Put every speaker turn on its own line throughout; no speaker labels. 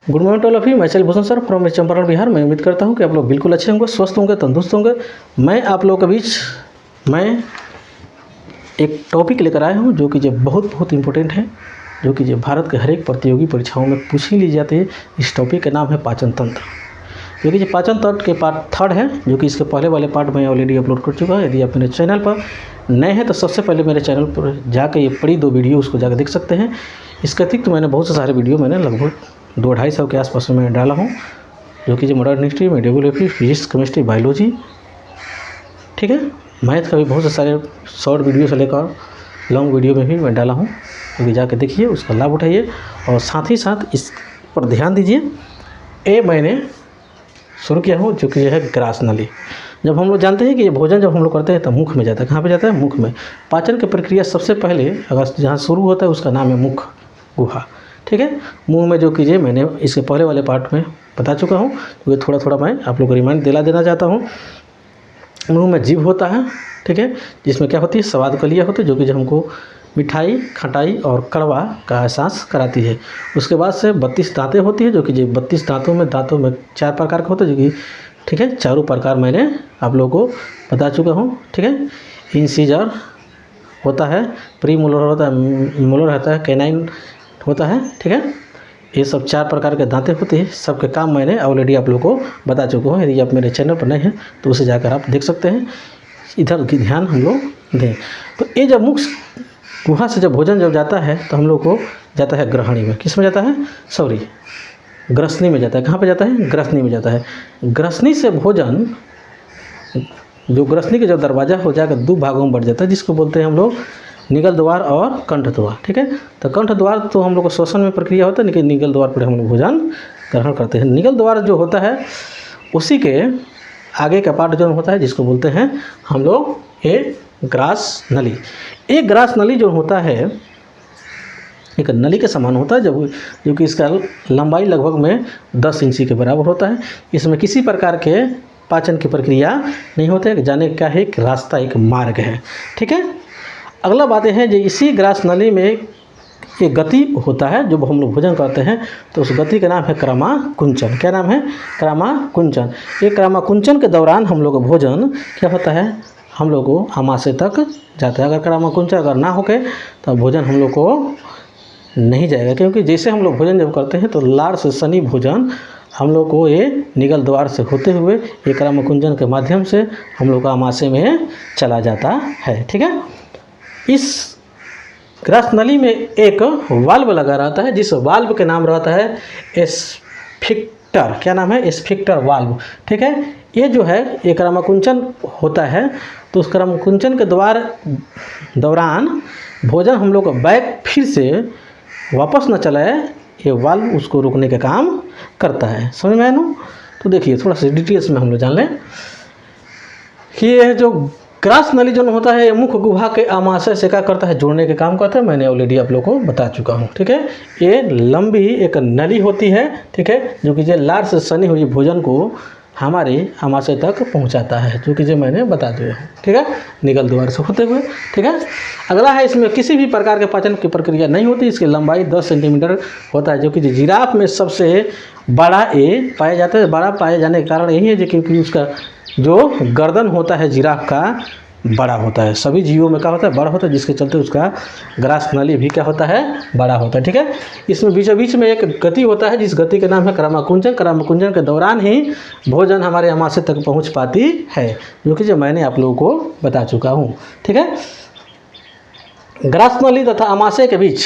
Good morning to all of you. मैं Bhushan sir from Champaran Bihar. मैं उम्मीद करता हूं कि आप लोग बिल्कुल अच्छे होंगे, स्वस्थ होंगे, तंदुरुस्त होंगे। मैं आप लोगों के बीच एक टॉपिक लेकर आया हूं जो कि जो बहुत इंपॉर्टेंट है, जो कि जो भारत के हर एक प्रतियोगी परीक्षाओं में पूछ ही ली जाती है। इस टॉपिक का नाम है पाचन तंत्र, जो कि जो पाचन तंत्र के पार्ट 3 है, जो कि इसके पहले वाले पार्ट में ऑलरेडी अपलोड कर चुका है। यदि आप मेरे चैनल पर नए हैं तो सबसे पहले मेरे चैनल पर जाकर ये पड़ी 2 वीडियो उसको जाकर देख सकते हैं। इसके अतिरिक्त मैंने बहुत से सारे वीडियो मैंने लगभग 200-250 के आसपास में डाला हूँ, जो कि जो modern history, medieval, physics, chemistry, biology, ठीक है, मैथ का भी बहुत से सारे शॉर्ट वीडियो से लेकर लॉन्ग वीडियो में भी मैं डाला हूँ। अभी जाके देखिए, उसका लाभ उठाइए और साथ ही साथ इस पर ध्यान दीजिए। ये मैंने शुरू किया हूँ जो कि यह है ग्रास नली। जब हम लोग जानते हैं कि ये भोजन जब हम लोग करते हैं तो मुख में जाता है। कहाँ पे जाता है? मुख में। पाचन की प्रक्रिया सबसे पहले अगर जहाँ शुरू होता है उसका नाम है मुख गुहा, ठीक है। मुंह में जो कीजिए, मैंने इसके पहले वाले पार्ट में बता चुका हूँ, क्योंकि थोड़ा मैं आप लोग को रिमाइंड देना चाहता हूँ। मुंह में जीभ होता है, ठीक है, जिसमें क्या होती है? स्वाद कलियाँ होती है, जो कि जो हमको मिठाई, खटाई और कड़वा का एहसास कराती है। उसके बाद से 32 दांतें होती है, जो कि 32 दांतों में 4 प्रकार के होते हैं, जो कि ठीक है, चारों प्रकार मैंने आप लोगों को बता चुका हूँ, ठीक है। इंसीजर होता है, प्री मोलर होता है, मोलर होता है, कैनाइन होता है, ठीक है। ये सब 4 प्रकार के दांतें होते हैं। सबके काम मैंने ऑलरेडी आप लोगों को बता चुका हूँ। यदि आप मेरे चैनल पर नए हैं तो उसे जाकर आप देख सकते हैं। इधर की ध्यान हम लोग दें। तो ये जब मुख गुहा से जब भोजन जब जाता है तो हम लोग को जाता है ग्रहणी में। किस में जाता है? सॉरी, ग्रसनी में जाता है। कहाँ पे जाता है? ग्रसनी में जाता है। ग्रसनी से भोजन, जो ग्रसनी के जब दरवाज़ा हो जाकर 2 भागों में बढ़ जाता है, जिसको बोलते हैं हम लोग निगल द्वार और कंठ द्वार, ठीक है। तो कंठ द्वार तो हम लोग को श्वसन में प्रक्रिया होता है, लेकिन निगल द्वार पर हम लोग भोजन ग्रहण करते हैं। निगल द्वार जो होता है उसी के आगे का पार्ट जो होता है, जिसको बोलते हैं हम लोग ये ग्रास नली। एक ग्रास नली जो होता है एक नली के समान होता है, जो कि इसका लंबाई लगभग में 10 इंची के बराबर होता है। इसमें किसी प्रकार के पाचन की प्रक्रिया नहीं होती है, जाने का एक रास्ता, एक मार्ग है, ठीक है। अगला बात है जो इसी ग्रास नली में एक गति होता है, जब हम लोग भोजन करते हैं तो उस गति का नाम है क्रमाकुंचन। क्या नाम है? क्रमाकुंचन। ये क्रमाकुंचन के दौरान हम लोग का भोजन क्या होता है? हम लोग को आमाशय तक जाता है। अगर क्रमाकुंचन अगर ना हो गए तो भोजन हम लोग को नहीं जाएगा, क्योंकि जैसे हम लोग भोजन जब करते हैं तो लार से सनी भोजन हम लोग को ये निगल द्वार से होते हुए ये क्रमाकुंचन के माध्यम से हम लोग का आमाशय में चला जाता है, ठीक है। इस ग्रास नली में एक वाल्व लगा रहता है, जिस वाल्व के नाम रहता है एस्फिक्टर। क्या नाम है? एस्फिक्टर वाल्व, ठीक है। ये जो है ये क्रमाकुंचन होता है, तो उस क्रमाकुंचन के दौरान भोजन हम लोग को बैक फिर से वापस न चलाए, ये वाल्व उसको रोकने का काम करता है। समझ में आया ना? तो देखिए थोड़ा सा डिटेल्स में हम लोग जान लें कि ये जो ग्रास नली जो होता है मुख गुहा के आमाशय से क्या करता है? जोड़ने के काम करता है। मैंने ऑलरेडी आप लोग को बता चुका हूँ, ठीक है। ये लंबी एक नली होती है, ठीक है, जो कि जो लार से सनी हुई भोजन को हमारे आमाशय तक पहुंचाता है, जो कि जो मैंने बता दिया है, ठीक है, निगल द्वार से होते हुए, ठीक है। अगला है, इसमें किसी भी प्रकार के पाचन की प्रक्रिया नहीं होती। इसकी लंबाई 10 सेंटीमीटर होता है, जो कि जिराफ में सबसे बड़ा ये पाया जाता है। बड़ा पाए जाने का कारण यही है क्योंकि उसका जो गर्दन होता है जिराफ का बड़ा होता है। सभी जीवों में क्या होता है? बड़ा होता है, जिसके चलते उसका ग्रास नली भी क्या होता है? बड़ा होता है, ठीक है। इसमें बीचों बीच में एक गति होता है, जिस गति का नाम है क्रमाकुंचन। क्रमाकुंचन के दौरान ही भोजन हमारे आमाशय तक पहुंच पाती है, जो कि जो मैंने आप लोगों को बता चुका हूं, ठीक है। ग्रास नली तथा आमाशय के बीच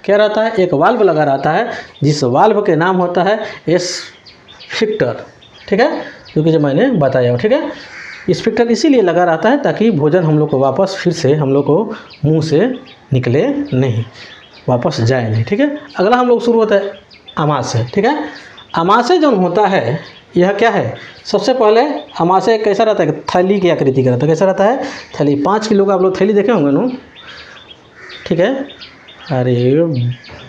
क्या रहता है? एक वाल्व लगा रहता है, जिस वाल्व के नाम होता है एस्फिक्टर, ठीक है, जो कि जो मैंने बताया, ठीक है। एस्फिक्टर इसीलिए लगा रहता है ताकि भोजन हम लोग को वापस फिर से हम लोग को मुंह से निकले नहीं, वापस जाए नहीं, ठीक है। अगला हम लोग शुरू होता है आमाशय, ठीक है। आमाशय जो होता है यह क्या है? सबसे पहले आमाशय कैसा रहता है? थैली की आकृति का रहता है। कैसा रहता है? थैली। 5 किलो का आप लोग थैली देखे होंगे ना, ठीक है। अरे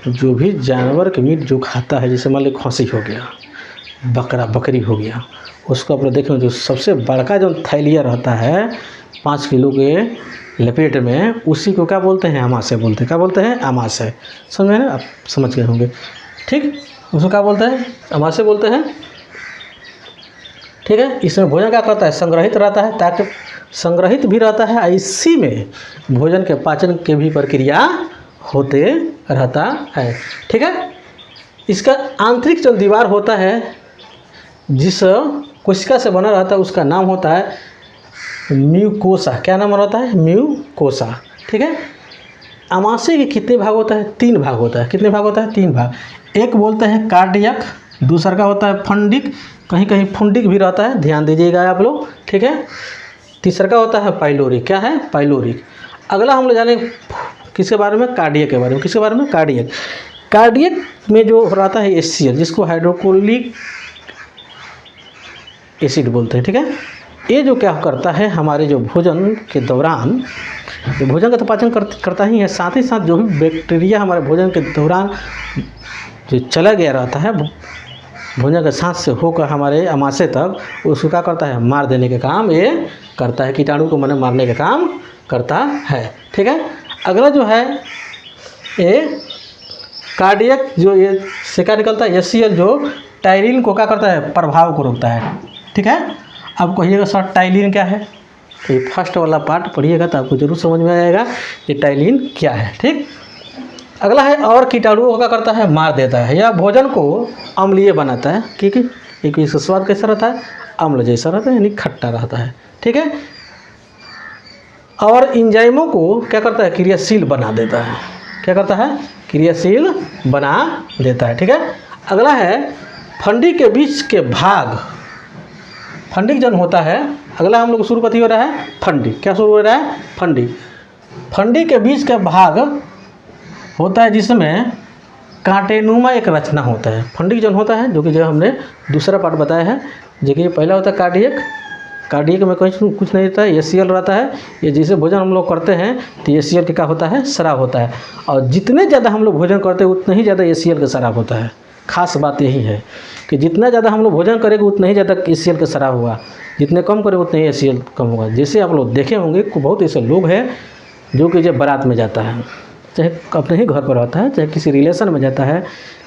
जो भी जानवर के मीट जो खाता है, जैसे मान लो खसी हो गया, बकरी हो गया, उसको आप लोग देखें जो सबसे बड़का जो थैलिया रहता है 5 किलो के लपेट में, उसी को क्या बोलते हैं? आमाशय बोलते हैं। क्या बोलते हैं? आमाशय। समझ में ना? आप समझ गए होंगे, ठीक। उसको क्या बोलते हैं? अमाशय बोलते हैं। ठीक है, इसमें भोजन क्या करता है? संग्रहित रहता है, ताकि संग्रहित भी रहता है, इसी में भोजन के पाचन के भी प्रक्रिया होते रहता है। ठीक है, इसका आंतरिक जो दीवार होता है जिस कोशिका से बना रहता है उसका नाम होता है म्यूकोसा। क्या नाम रहता है? म्यूकोसा। ठीक है, अमाशय के कितने भाग होता है? 3 भाग होता है। कितने भाग होता है? 3 भाग। एक बोलते हैं कार्डियक, दूसरा का होता है फंडिक, कहीं कहीं फुंडिक भी रहता है, ध्यान दीजिएगा आप लोग। ठीक है, तीसरा का होता है पाइलोरिक। क्या है? पाइलोरिक। अगला हम लोग जाने किसके बारे में? कार्डियक के बारे में। किसके बारे में? कार्डियक। कार्डियक में जो रहता है HCl, जिसको हाइड्रोक्लोरिक एसिड बोलते हैं। ठीक है, ये जो क्या करता है हमारे जो भोजन के दौरान, ये भोजन का तो पाचन करता ही है, साथ ही साथ जो भी बैक्टीरिया हमारे भोजन के दौरान जो चला गया रहता है भोजन के साथ से होकर हमारे अमाशय तक, उसको क्या करता है? मार देने के काम ये करता है, कीटाणु को मैंने मारने का काम करता है। ठीक है, अगला जो है ये कार्डियक, जो ये से क्या निकलता है? HCl जो टायरिन को क्या करता है? प्रभाव को रोकता है। ठीक है, अब कहिएगा सर टाइलिन क्या है? तो ये फर्स्ट वाला पार्ट पढ़िएगा तो आपको जरूर समझ में आएगा ये टाइलिन क्या है। ठीक, अगला है और कीटाणुओं को क्या करता है? मार देता है, या भोजन को अम्लीय बनाता है। ठीक है, क्योंकि इसका स्वाद कैसा रहता है? अम्ल जैसा रहता है, यानी खट्टा रहता है। ठीक है, और इंजाइमों को क्या करता है? क्रियाशील बना देता है। क्या करता है? क्रियाशील बना देता है। ठीक है, अगला है फंडी के बीच के भाग, फंडिक जन होता है। अगला हम लोग शुरू कथी हो रहा है? फंडी। क्या शुरू हो रहा है? फंडी। फंडी के बीच का भाग होता है जिसमें कांटेनुमा एक रचना होता है। फंडिक जन होता है, जो कि जो हमने दूसरा पार्ट बताया है, जो कि पहला होता है कार्डियक। कार्डियक में कुछ नहीं रहता है, HCl रहता है। ये जैसे भोजन हम लोग करते हैं तो HCl क्या होता है? शराब होता है, और जितने ज़्यादा हम लोग भोजन करते हैं उतना ही ज़्यादा HCl का शराब होता है। खास बात यही है कि जितना ज़्यादा हम लोग भोजन करेंगे उतना ही ज़्यादा HCl का शराब होगा, जितने कम करेंगे उतना ही HCl कम होगा। जैसे आप लोग देखे होंगे कि बहुत ऐसे लोग हैं जो कि जब बारात में जाता है, चाहे अपने ही घर पर रहता है, चाहे किसी रिलेशन में जाता है,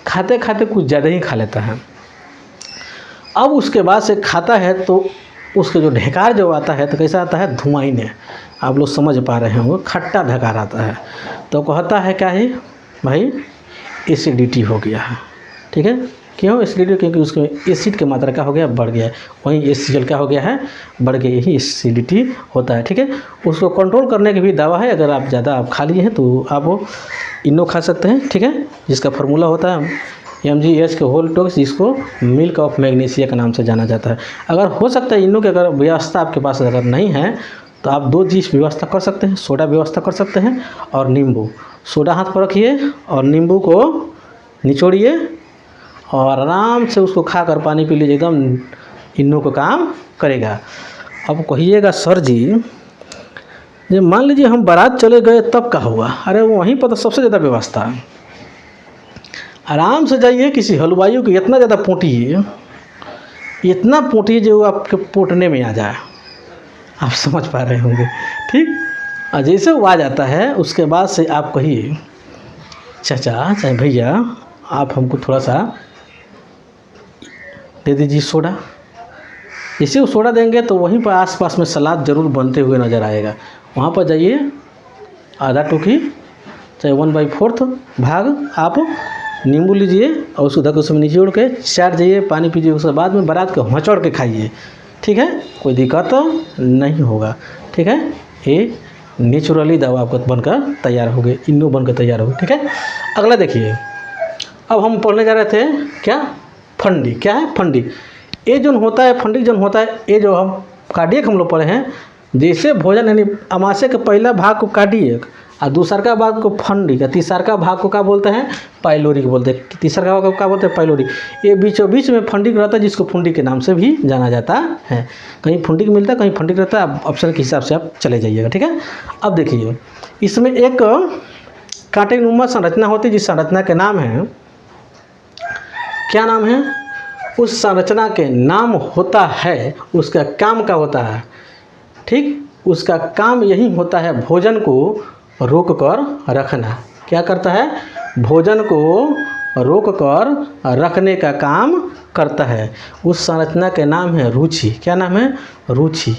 खाते खाते कुछ ज़्यादा ही खा लेता है। अब उसके बाद से खाता है तो उसके जो ढेकार जो आता है तो कैसा आता है? धुआंने, आप लोग समझ पा रहे होंगे, खट्टा ढकार आता है। तो कहता है क्या है भाई? एसिडिटी हो गया है। ठीक है, क्यों एसिडिटी? क्योंकि उसके एसिड की मात्रा क्या हो गया? बढ़ गया है। वहीं HCl क्या हो गया है? बढ़ गया, यही एसिडिटी होता है। ठीक है, उसको कंट्रोल करने की भी दवा है। अगर आप ज़्यादा आप खा लिए हैं तो आप इनो खा सकते हैं। ठीक है, जिसका फार्मूला होता है MgH के होल टॉक्स, जिसको मिल्क ऑफ मैग्नीशिया के नाम से जाना जाता है। अगर हो सकता है इनो की अगर व्यवस्था आपके पास अगर नहीं है तो आप 2 चीज़ व्यवस्था कर सकते हैं, सोडा व्यवस्था कर सकते हैं और नींबू। सोडा हाथ पर रखिए और नींबू को निचोड़िए और आराम से उसको खाकर पानी पी लीजिए, एकदम इनो को काम करेगा। अब कहिएगा सर जी, जब मान लीजिए हम बारात चले गए तब क्या हुआ? अरे वहीं पर तो सबसे ज़्यादा व्यवस्था है। आराम से जाइए, किसी हलवाइयों को इतना ज़्यादा पोंटिए, इतना पोंटिए जो आपके पोटने में आ जाए। आप समझ पा रहे होंगे। ठीक, और जैसे वो आ जाता है उसके बाद से आप कहिए चाचा चाहे भैया आप हमको थोड़ा सा दे दीजिए सोडा। जैसे वो सोडा देंगे तो वहीं पर आसपास में सलाद ज़रूर बनते हुए नज़र आएगा। वहाँ पर जाइए, आधा टोकरी चाहे 1/4 भाग आप नींबू लीजिए और उसको धक उसमें निचोड़ के चाट जाइए, पानी पीजिए। उसके बाद में बारात को हचौड़ के खाइए। ठीक है, कोई दिक्कत तो नहीं होगा। ठीक है, ये नेचुरली दवा आपको बनकर तैयार हो गई, इनो बनकर तैयार हो गई। ठीक है, अगला देखिए, अब हम पढ़ने जा रहे थे क्या? फंडी। क्या है? फंडी। ये जो होता है फंडी जो होता है, ये जो हम कार्डियक हम लोग पढ़े हैं, जैसे भोजन यानी अमाशय के पहला भाग को कार्डियक और दूसरा का भाग को फंडिक, तीसरा का भाग को क्या बोलते हैं? पाइलोरिक बोलते हैं। तीसरा का भाग को क्या बोलते हैं? पाइलोरिक। ये बीचों बीच में फंडिक रहता है, जिसको फुंडी के नाम से भी जाना जाता है। कहीं फुंडिक मिलता है, कहीं फंडिक रहता है, ऑप्शन के हिसाब से आप चले जाइएगा। ठीक है, अब देखिए इसमें एक कांटेनुमा संरचना होती है, जिस संरचना के नाम है, क्या नाम है? उस संरचना के नाम होता है, उसका काम क्या होता है? ठीक, उसका काम यही होता है भोजन को रोक कर रखना। क्या करता है? भोजन को रोक कर रखने का काम करता है। उस संरचना के नाम है रुचि। क्या नाम है? रुचि।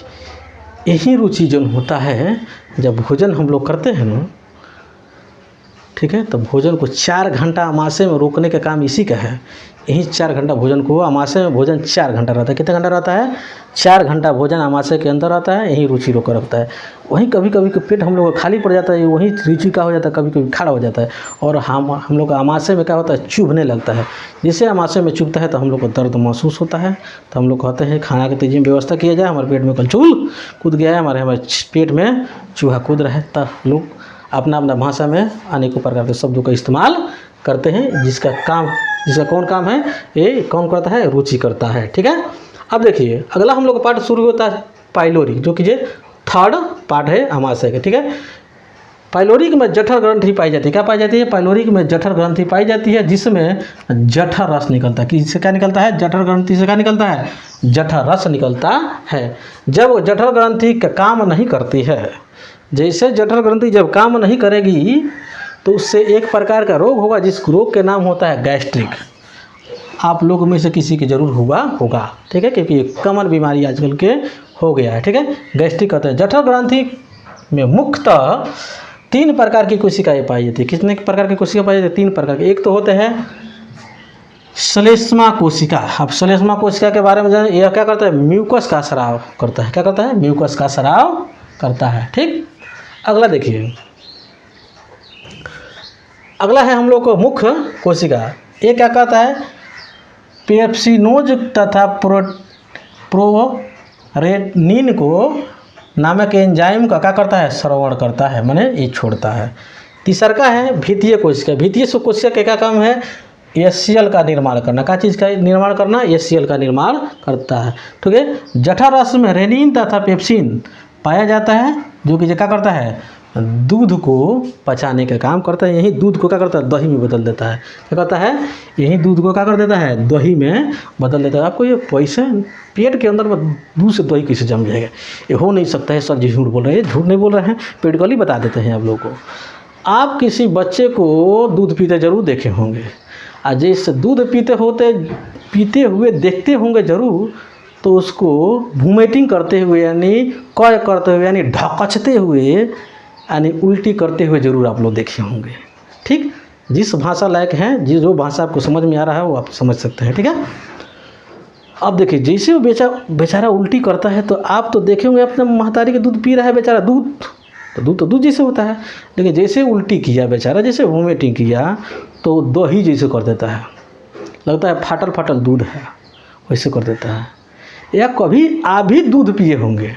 यही रुचि जो होता है जब भोजन हम लोग करते हैं ना, ठीक है, तो भोजन को 4 घंटा अमाशय में रोकने का काम इसी का है। यही 4 घंटा भोजन को, अमाशय में भोजन 4 घंटा रहता है। कितना घंटा रहता है? 4 घंटा भोजन अमाशय के अंदर रहता है। यही रुचि रोक रखता है। वहीं कभी कभी पेट हम लोग का खाली पड़ जाता है, वहीं रुचि का हो जाता है, कभी कभी खड़ा हो जाता है और हम लोग का अमाशय में क्या होता है? चुभने लगता है। जैसे अमाशय में चुभता है तो हम लोग को दर्द महसूस होता है। तो हम लोग कहते हैं खाना की तेजी में व्यवस्था किया जाए, हमारे पेट में कलचूल कूद गया है, हमारे पेट में चूहा कूद रहा है। तब लोग अपना अपना भाषा में अनेकों प्रकार के शब्दों का इस्तेमाल करते हैं, जिसका कौन काम है? ये कौन करता है? रुचि करता है। ठीक है, अब देखिए अगला हम लोग का पार्ट शुरू होता है पाइलोरी, जो कि ये 3rd पार्ट है अमाशय का। ठीक है, पाइलोरिक में जठर ग्रंथि पाई जाती है। क्या पाई जाती है? पाइलोरिक में जठर ग्रंथि पाई जाती है, जिसमें जठर रस निकलता है। किससे क्या निकलता है? जठर ग्रंथि से क्या निकलता है? जठर रस निकलता है। जब जठर ग्रंथि का काम नहीं करती है, जैसे जठर ग्रंथि जब काम नहीं करेगी तो उससे एक प्रकार का रोग होगा, जिस रोग के नाम होता है गैस्ट्रिक। आप लोगों में से किसी के जरूर हुआ होगा। ठीक है, क्योंकि एक कॉमन बीमारी आजकल के हो गया है। ठीक है, गैस्ट्रिक कहते हैं। जठर ग्रंथि में मुख्यतः 3 प्रकार की कोशिकाएं पाई जाती है। कितने प्रकार की कोशिका पाई जाती है? 3 प्रकार की। एक तो होते हैं श्लेष्मा कोशिका। अब श्लेष्मा कोशिका के बारे में जानें। यह क्या करता है? म्यूकस का स्राव करता है। क्या करता है? म्यूकस का स्राव करता है। ठीक, अगला देखिए, अगला है हम लोग को मुख्य कोशिका। ये क्या कहता है? पेप्सिनोज तथा प्रोरेनिन को नामक एंजाइम का क्या करता है? श्रवण करता है, माने ये छोड़ता है। तीसरा का है भित्तीय कोशिका। भित्तीय कोशिका का क्या काम है? HCl का निर्माण करना। क्या चीज़ का निर्माण करना? HCl का निर्माण करता है। ठीक है, जठर रस में रेनिन तथा पेप्सिन पाया जाता है, जो कि क्या करता है? दूध को पचाने का काम करता है। यही दूध को क्या करता है? दही में बदल देता है। क्या करता है? यही दूध को क्या कर देता है? दही में बदल देता है। आपको ये पैसे पेट के अंदर में दूध से दही कैसे जम जाएगा? ये हो नहीं सकता है सर जी, झूठ बोल रहे हैं। झूठ नहीं बोल रहे हैं, प्रैक्टिकली बता देते हैं आप लोगों को। आप किसी बच्चे को दूध पीते जरूर देखे होंगे, और जैसे दूध पीते हुए देखते होंगे जरूर, तो उसको वोमिटिंग करते हुए यानी कय करते हुए यानी ढकचते हुए यानी उल्टी करते हुए जरूर आप लोग देखे होंगे। ठीक, जिस भाषा लायक है, जो भाषा आपको समझ में आ रहा है वो आप समझ सकते हैं। ठीक है, अब देखिए जैसे वो बेचारा उल्टी करता है, तो आप तो देखे होंगे अपने महतारी के दूध पी रहा है बेचारा। दूध तो दूध जैसे होता है, लेकिन जैसे उल्टी किया बेचारा, जैसे वोमिटिंग किया, तो दही जैसे कर देता है। लगता है फाटल दूध है, वैसे कर देता है। या कभी आप भी दूध पिए होंगे।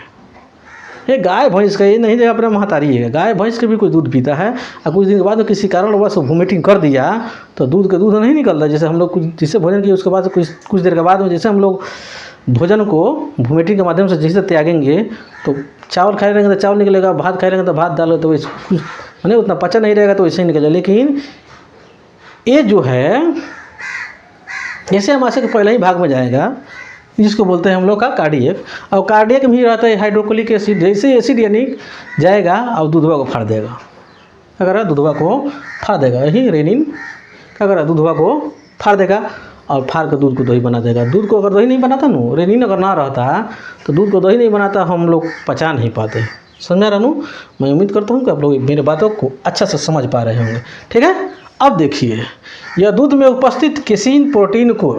ये गाय भैंस का, ये नहीं जो अपना महतारी है, गाय भैंस के भी कोई दूध पीता है, और कुछ दिन के बाद में किसी कारणवश वोमिटिंग कर दिया, तो दूध नहीं निकलता। जैसे हम लोग जिससे भोजन किया उसके बाद कुछ देर के बाद में जैसे हम लोग भोजन को वोमिटिंग के माध्यम से जैसे त्यागेंगे, तो चावल खाए रहेंगे तो चावल निकलेगा, भात खाए रहेंगे तो भात डालो, तो कुछ मैंने उतना पचन नहीं रहेगा, तो वैसे ही निकलेगा। लेकिन ये जो है जैसे अमाशय के पहले ही भाग में जाएगा, जिसको बोलते हैं हम लोग का कार्डियक। और कार्डियक में ही रहता है हाइड्रोक्लोरिक एसिड। जैसे एसिड यानी जाएगा और दूधवा को फाड़ देगा। अगर दूधवा को फाड़ देगा, यही रेनिन क्या करेगा? दूधवा को फाड़ देगा और फाड़ कर दूध को दही बना देगा। दूध को अगर दही नहीं बनाता ना, रेनिन अगर ना रहता तो दूध को दही नहीं बनाता, हम लोग पचा नहीं पाते। समझ रहा हूँ? मैं उम्मीद करता हूँ कि आप लोग मेरे बातों को अच्छा से समझ पा रहे होंगे। ठीक है, अब देखिए, यह दूध में उपस्थित केसीन प्रोटीन को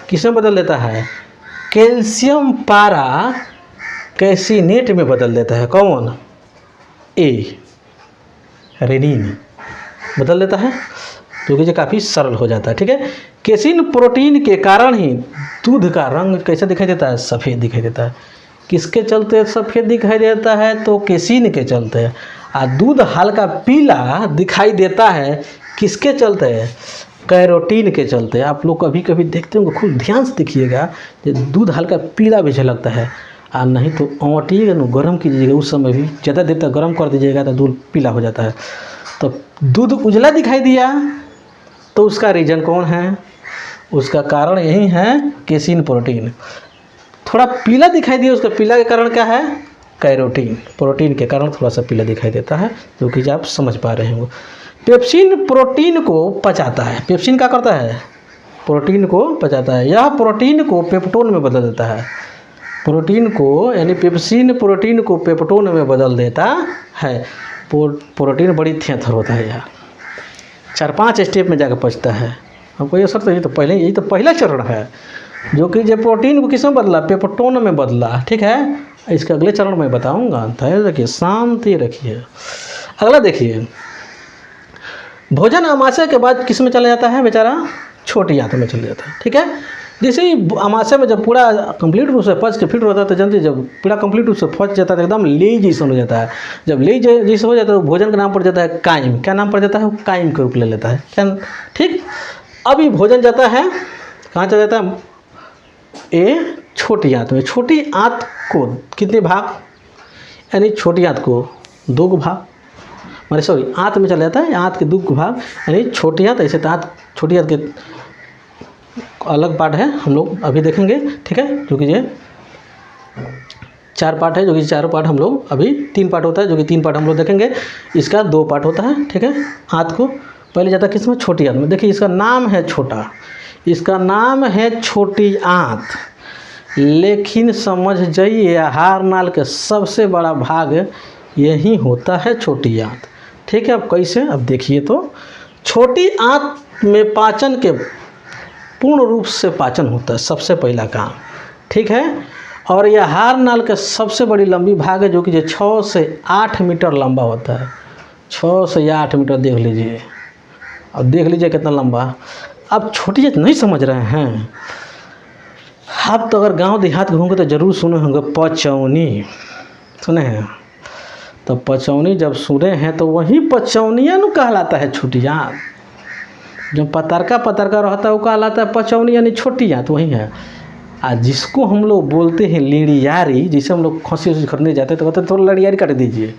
किसमें बदल देता है? कैल्शियम पारा कैसिनेट में बदल देता है। कौन? ए रेनिन बदल देता है, जो कि काफ़ी सरल हो जाता है। ठीक है, केसिन प्रोटीन के कारण ही दूध का रंग कैसा दिखाई देता है? सफ़ेद दिखाई देता है। किसके चलते सफ़ेद दिखाई देता है? तो केसिन के चलते। और दूध हल्का पीला दिखाई देता है किसके चलते? कैरोटीन के चलते। आप लोग कभी कभी देखते होंगे, खूब ध्यान से देखिएगा, दूध हल्का पीला भी झलकता है। और नहीं तो औंटिएगा ना, गर्म कीजिएगा, उस समय भी ज़्यादा देर तक गर्म कर दीजिएगा तो दूध पीला हो जाता है। तो दूध उजला दिखाई दिया तो उसका रीज़न कौन है? उसका कारण यही है केसिन प्रोटीन। थोड़ा पीला दिखाई दिया, उसका पीला के कारण क्या है? कैरोटीन। प्रोटीन के कारण थोड़ा सा पीला दिखाई देता है, जो कि आप समझ पा रहे होंगे। पेप्सिन प्रोटीन को पचाता है। पेप्सिन क्या करता है? प्रोटीन को पचाता है। यह प्रोटीन को पेप्टोन में बदल देता है। प्रोटीन को यानी पेप्सिन प्रोटीन को पेप्टोन में बदल देता है। प्रोटीन बड़ी थेथर होता है। यह 4-5 स्टेप में जाकर पचता है। हमको ये सर, यही तो पहला चरण है, जो कि जो प्रोटीन को किस में बदला? पेप्टोन में बदला। ठीक है, इसके अगले चरण में बताऊंगा। धैर्य रखिए, शांति रखिए। अगला देखिए, भोजन अमाशय के बाद किस में चला जाता है बेचारा? छोटी आंत में चले जाता है। ठीक है, जैसे ही अमाशय में जब पूरा कंप्लीट रूप से पच के फिट होता है तो जल्दी जब पूरा कंप्लीट रूप से पच जाता है तो एकदम लेई जैसा हो जाता है। जब लेई जैसा हो जाता है तो भोजन का नाम पड़ जाता है काइम। क्या नाम पड़ जाता है? काइम के रूप ले लेता है। क्या? ठीक। अब ये भोजन जाता है कहाँ चला जाता है? ये छोटी आंत में। छोटी आंत को कितने भाग? यानी छोटी आंत को 2 भाग, माने सॉरी आंत में चला जाता है। आंत के 2 भाग यानी छोटी आंत। ऐसे तो आंत, छोटी आंत के अलग पार्ट है, हम लोग अभी देखेंगे। ठीक है, जो कि ये 4 पार्ट है, जो कि 4 पार्ट हम लोग अभी 3 पार्ट होता है, जो कि 3 पार्ट हम लोग देखेंगे। इसका 2 पार्ट होता है। ठीक है, आंत को पहले जाता है किस में? छोटी आंत में। देखिए इसका नाम है छोटा, इसका नाम है छोटी आंत, लेकिन समझ जाइए आहार नाल के सबसे बड़ा भाग यही होता है छोटी आंत। ठीक है, अब कैसे? अब देखिए तो छोटी आंत में पाचन के पूर्ण रूप से पाचन होता है, सबसे पहला काम। ठीक है, और यह आहार नाल का सबसे बड़ी लंबी भाग है, जो कि 6 से 8 मीटर लंबा होता है। 6 से 8 मीटर देख लीजिए। अब देख लीजिए कितना लंबा। अब छोटी आंत नहीं समझ रहे हैं आप तो? अगर गांव देहात घूमोगे तो जरूर सुने होंगे पचौनी। सुने हैं? तो पचौनी जब सुने हैं तो वही पचौनिया न कहलाता है छोटी आंत। जो पतरका रहता है वो कहलाता है पचौनी, यानी छोटी आंत वही है। आज जिसको हम लोग बोलते हैं लेड़ियारी, जिसे हम लोग खसी उसी खरीदने जाते हैं तो कहते हैं थोड़ा लड़ियारी काट दीजिए,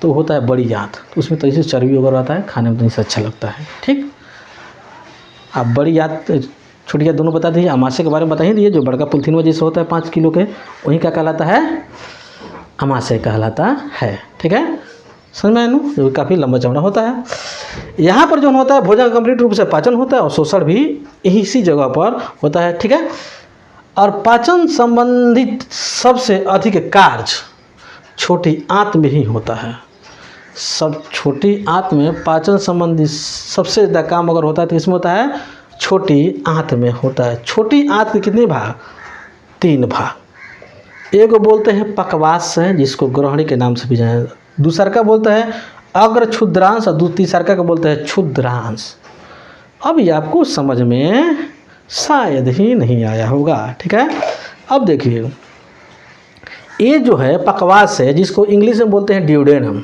तो होता है बड़ी आंत। तो उसमें तो ऐसे चर्बी वगैरह आता है, खाने में तो इससे अच्छा लगता है। ठीक, आप बड़ी आंत छोटी आंत दोनों बता दीजिए। अमाशय के बारे में बता ही दिए, जो बड़का पुलथिन में जैसे होता है 5 किलो के, वही क्या कहलाता है? अमाशय कहलाता है। ठीक है, समझ में आया ना? जो काफ़ी लंबा चौड़ा होता है। यहाँ पर जो होता है भोजन कंप्लीट रूप से पाचन होता है और शोषण भी इसी जगह पर होता है। ठीक है, और पाचन संबंधित सबसे अधिक कार्य छोटी आंत में ही होता है। सब छोटी आंत में पाचन संबंधी सबसे ज़्यादा काम अगर होता है तो इसमें होता है छोटी आंत में होता है। छोटी आंत के कितने भाग? 3 भाग। एक बोलते हैं पक्वास्य, जिसको ग्रहणी के नाम से भी जाना। दूसरा का बोलते हैं अग्र क्षुद्रांश और तीसरा का बोलते हैं क्षुद्रांश। अब ये आपको समझ में शायद ही नहीं आया होगा। ठीक है, अब देखिए ये जो है पक्वास्य है, जिसको इंग्लिश में बोलते हैं ड्यूडेनम,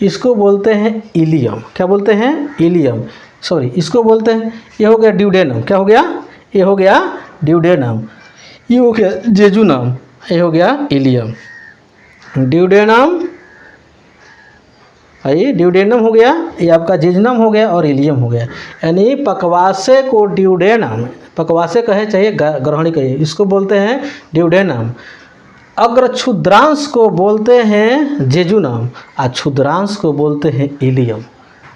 इसको बोलते हैं इलियम। क्या बोलते हैं? इलियम। सॉरी, इसको बोलते हैं, ये हो गया ड्यूडेनम। क्या हो गया? ये हो गया ड्यूडेनम। ये हो गया जेजुनम। ये हो गया इलियम। ड्यूडेनम, ये ड्यूडेनम हो गया, ये आपका जेजुनम हो गया और इलियम हो गया। यानी पक्वास्य को ड्यूडेनम, पक्वास्य कहे चाहे ग्रहणी कहे, इसको बोलते हैं ड्यूडेनम। अग्र क्षुद्रांश को बोलते हैं जेजुनम और क्षुद्रांश को बोलते हैं इलियम।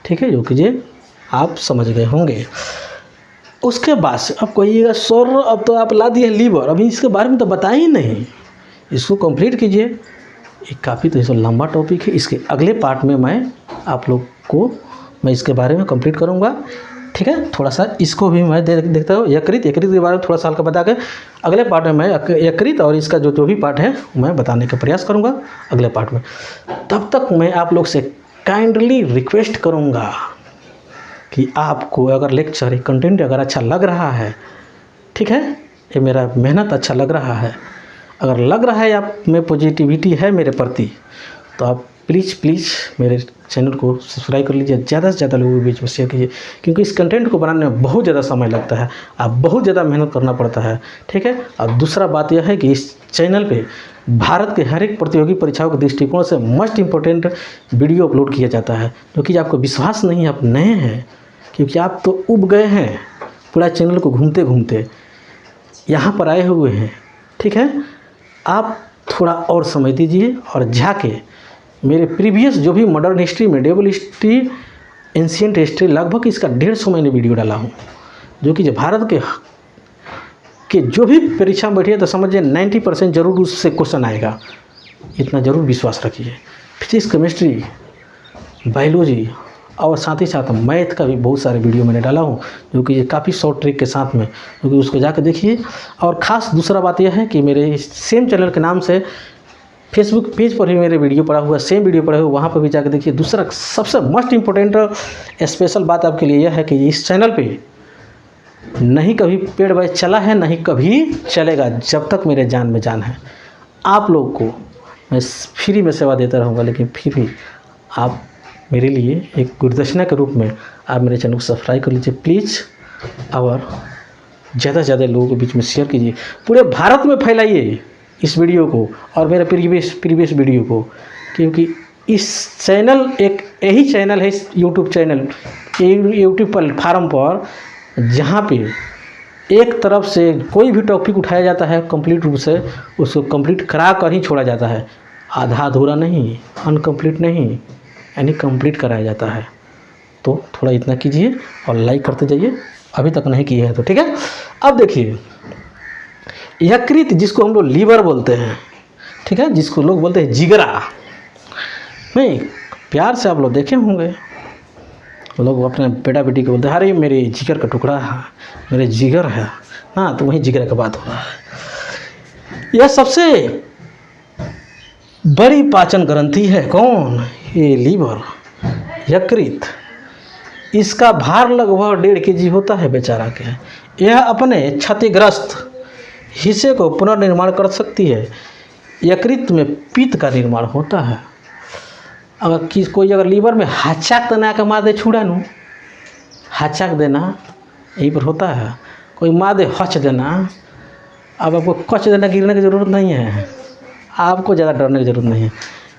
ठीक है, जो कि ये आप समझ गए होंगे। उसके बाद से अब कहिएगा सर अब तो आप ला दिए लीवर, अभी इसके बारे में तो बताया ही नहीं, इसको कंप्लीट कीजिए। ये काफ़ी तो लंबा टॉपिक है। इसके अगले पार्ट में मैं आप लोग को मैं इसके बारे में कंप्लीट करूँगा। ठीक है, थोड़ा सा इसको भी मैं देखता हूँ। यकृत के बारे में थोड़ा सा हल्का बता के अगले पार्ट में मैं यकृत और इसका जो भी पार्ट है मैं बताने का प्रयास करूँगा अगले पार्ट में। तब तक मैं आप लोग से काइंडली रिक्वेस्ट करूँगा कि आपको अगर लेक्चर कंटेंट अगर अच्छा लग रहा है, ठीक है, ये मेरा मेहनत अच्छा लग रहा है, अगर लग रहा है आप में पॉजिटिविटी है मेरे प्रति, तो आप प्लीज़ मेरे चैनल को सब्सक्राइब कर लीजिए, ज़्यादा से ज़्यादा लोगों के बीच में शेयर कीजिए, क्योंकि इस कंटेंट को बनाने में बहुत ज़्यादा समय लगता है, आप बहुत ज़्यादा मेहनत करना पड़ता है। ठीक है, और दूसरा बात यह है कि इस चैनल पे भारत के हर एक प्रतियोगी परीक्षाओं के दृष्टिकोण से मोस्ट इम्पोर्टेंट वीडियो अपलोड किया जाता है, क्योंकि आपको विश्वास नहीं, आप नए हैं, क्योंकि आप तो उब गए हैं पूरा चैनल को घूमते घूमते यहाँ पर आए हुए हैं। ठीक है, आप थोड़ा और समय दीजिए और जाके मेरे प्रीवियस जो भी modern history, medieval history ancient history, लगभग इसका 150 मैंने वीडियो डाला हूँ, जो कि जो भारत के जो भी परीक्षा में बैठिए तो समझिए 90% जरूर उससे क्वेश्चन आएगा, इतना ज़रूर विश्वास रखिए। फिजिक्स, केमिस्ट्री, बायोलॉजी और साथ ही साथ मैथ का भी बहुत सारे वीडियो मैंने डाला हूँ, जो कि ये काफ़ी शॉर्ट ट्रिक के साथ में, क्योंकि उसको जाकर देखिए। और ख़ास दूसरा बात यह है कि मेरे सेम चैनल के नाम से फेसबुक पेज पर भी मेरे वीडियो पड़ा हुआ, सेम वीडियो पड़े हुए, वहाँ पर भी जाकर देखिए। दूसरा सबसे मोस्ट इम्पोर्टेंट स्पेशल बात आपके लिए यह है कि इस चैनल पे नहीं कभी पेड बैच चला है, नहीं कभी चलेगा, जब तक मेरे जान में जान है। आप लोग को मैं फ्री में सेवा देता रहूँगा, लेकिन फिर भी आप मेरे लिए एक गुरुदक्षिणा के रूप में आप मेरे चैनल को सब्सक्राइब कर लीजिए प्लीज़, और ज़्यादा से ज़्यादा लोगों के बीच में शेयर कीजिए, पूरे भारत में फैलाइए इस वीडियो को और मेरे प्रीवियस वीडियो को, क्योंकि इस चैनल एक यही चैनल है, यूट्यूब चैनल, यूट्यूब प्लेटफार्म पर, जहाँ पे एक तरफ से कोई भी टॉपिक उठाया जाता है कंप्लीट रूप से उसको कंप्लीट करा कर ही छोड़ा जाता है, आधा अधूरा नहीं, अनकम्प्लीट नहीं, यानी कंप्लीट कराया जाता है। तो थोड़ा इतना कीजिए और लाइक करते जाइए, अभी तक नहीं किए हैं तो, ठीक है। अब देखिए, यकृत जिसको हम लोग लीवर बोलते हैं, ठीक है, जिसको लोग बोलते हैं जिगरा, नहीं प्यार से आप लोग देखे होंगे, लोग अपने बेटा बेटी को बोलते हैं अरे मेरे जिगर का टुकड़ा है, मेरे जिगर है, हाँ, तो वही जिगर का बात हो रहा है। यह सबसे बड़ी पाचन ग्रंथि है, कौन? ये लीवर, यकृत। इसका भार लगभग 1.5 kg होता है बेचारा के। यह अपने क्षतिग्रस्त हिस्से को पुनर्निर्माण कर सकती है। यकृत में पित्त का निर्माण होता है। अगर कोई अगर लीवर में हाचाक तना का मार दे छुड़ा नू, हाचाक देना यही पर होता है, कोई मार दे हच देना, अब आपको कच देना, गिरने की ज़रूरत नहीं है, आपको ज़्यादा डरने की ज़रूरत नहीं है,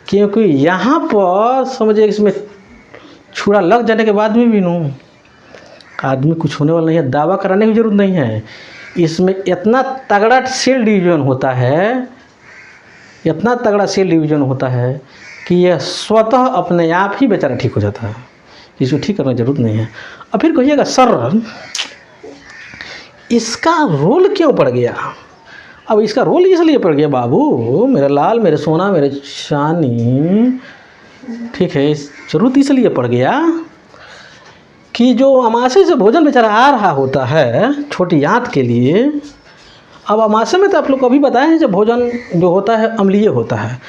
क्योंकि यहाँ पर समझिए इसमें छुरा लग जाने के बाद में भी नू आदमी कुछ होने वाला नहीं है, दावा कराने की ज़रूरत नहीं है। इसमें इतना तगड़ा सेल डिवीजन होता है, इतना तगड़ा सेल डिवीजन होता है कि यह स्वतः अपने आप ही बेचारा ठीक हो जाता है, इसको ठीक करने की ज़रूरत नहीं है। अब फिर कहिएगा सर इसका रोल क्यों पड़ गया? अब इसका रोल इसलिए पड़ गया बाबू, मेरा लाल, मेरे सोना, मेरे चानी, ठीक है, जरूरत इसलिए पड़ गया कि जो अमाशय से भोजन बेचारा आ रहा होता है छोटी आंत के लिए। अब अमाशय में तो आप लोग को अभी बताए हैं, जब भोजन जो होता है अम्लीय होता है,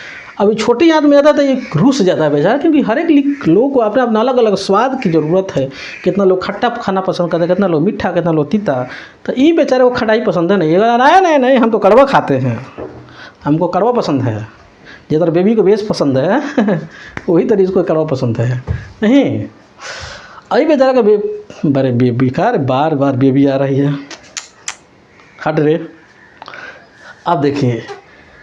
अभी छोटी आंत में आता तो ये रूस जाता है बेचारा, क्योंकि हर एक लोगों को अपने अपना अलग अलग स्वाद की ज़रूरत है। कितना लोग खट्टा खाना पसंद करते हैं, कितना लोग मीठा, कितना लोग तीता, तो ये बेचारे को खटाई पसंद है नहीं, नहीं नहीं हम तो कड़वा खाते हैं, हमको कड़वा पसंद है, जिधर बेबी को बेस पसंद है वही तरह इसको कड़वा पसंद है नहीं। अभी बेचारा का बड़े बेकार बार बार बेबी आ रही है, हट रे। अब देखिए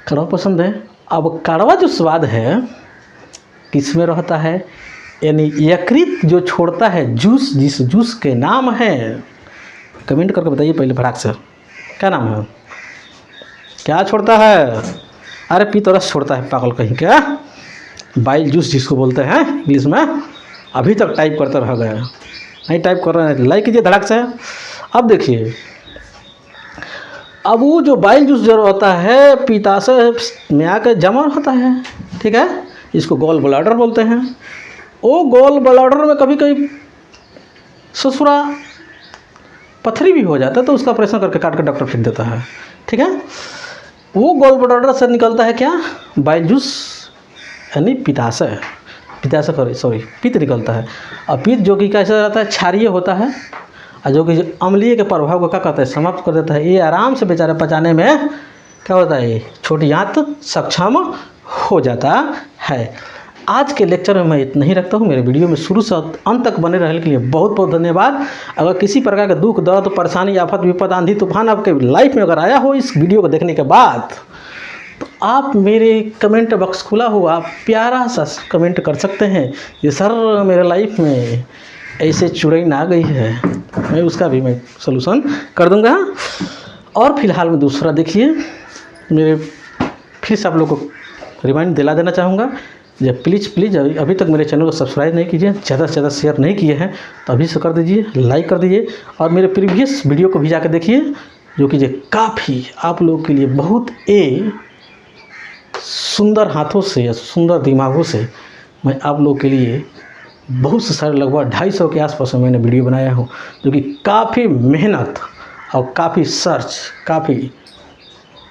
कड़वा पसंद है। अब कड़वा जो स्वाद है किस में रहता है, यानी यकृत जो छोड़ता है जूस, जिस जूस के नाम है, कमेंट करके बताइए पहले फटाक से, क्या नाम है, क्या छोड़ता है? अरे पी तो रस छोड़ता है पागल कहीं, क्या बाइल जूस जिसको बोलते हैं इंग्लिश में। अभी तक टाइप करते रह गए, नहीं टाइप कर रहे हैं, लाइक कीजिए धड़क से। अब देखिए, अब वो जो बाइल जूस जो होता है पित्ताशय में आकर जमा होता है, ठीक है, इसको गॉल ब्लैडर बोलते हैं। वो गॉल ब्लैडर में कभी कभी ससुरा पथरी भी हो जाता है, तो उसका ऑपरेशन करके काट कर डॉक्टर फेंक देता है, ठीक है। वो गॉल ब्लैडर से निकलता है क्या, बाइल जूस, यानी पित्ताशय पित्त निकलता है। और पित्त जो कि कैसा रहता है, क्षारीय होता है, और जो कि अम्लीय के प्रभाव को क्या करता है, समाप्त कर देता है। ये आराम से बेचारे पचाने में क्या होता है, छोटी आंत सक्षम हो जाता है। आज के लेक्चर में मैं इतना ही रखता हूँ। मेरे वीडियो में शुरू से अंत तक बने रहने के लिए बहुत बहुत धन्यवाद। अगर किसी प्रकार का दुख दर्द परेशानी आफत विपद आंधी तूफान आपके लाइफ में अगर आया हो इस वीडियो को देखने के बाद, तो आप मेरे कमेंट बॉक्स खुला हो, आप प्यारा सा कमेंट कर सकते हैं कि सर मेरे लाइफ में ऐसे चुड़ैल आ गई है, मैं उसका भी मैं सलूशन कर दूंगा। और फिलहाल में दूसरा देखिए, मेरे फिर से आप लोग को रिमाइंड दिला देना चाहूँगा जब प्लीज़ अभी तक मेरे चैनल को सब्सक्राइब नहीं कीजिए, ज़्यादा से ज़्यादा शेयर नहीं किए हैं तो अभी से कर दीजिए, लाइक कर दीजिए और मेरे प्रीवियस वीडियो को भी जाकर देखिए, जो कि काफ़ी आप लोगों के लिए बहुत सुंदर हाथों से या सुंदर दिमागों से मैं आप लोगों के लिए बहुत से सारे लगभग 250 के आसपास मैंने वीडियो बनाया हूँ, जो कि काफ़ी मेहनत और काफ़ी काफ़ी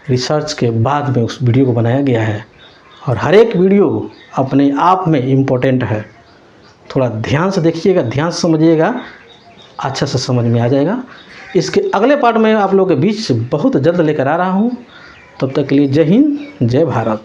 रिसर्च के बाद में उस वीडियो को बनाया गया है। और हर एक वीडियो अपने आप में इम्पोर्टेंट है। थोड़ा ध्यान से देखिएगा, ध्यान से समझिएगा, अच्छा से समझ में आ जाएगा। इसके अगले पार्ट में आप लोगों के बीच बहुत जल्द लेकर आ रहा हूँ। तब तक के लिए जय हिंद, जय भारत।